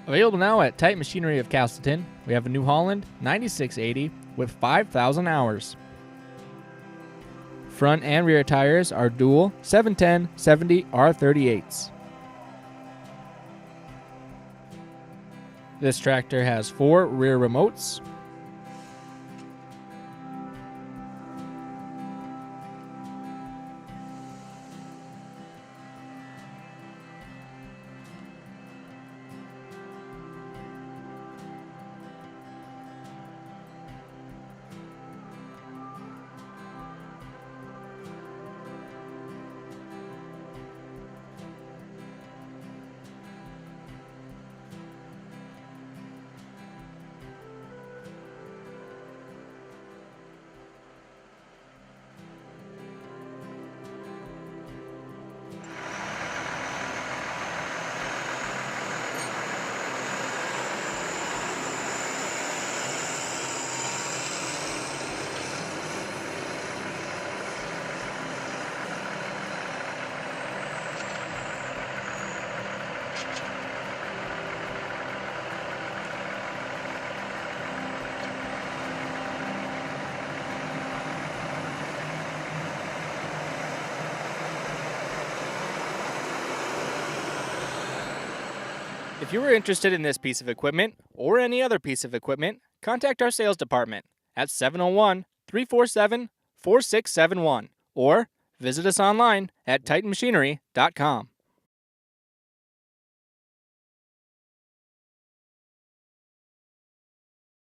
Available now at Titan Machinery of Casselton, we have a new Holland 9680 with 5,000 hours. Front and rear tires are dual 710/70 R38s. This tractor has 4 rear remotes. If you are interested in this piece of equipment or any other piece of equipment, contact our sales department at 701-347-4671 or visit us online at titanmachinery.com.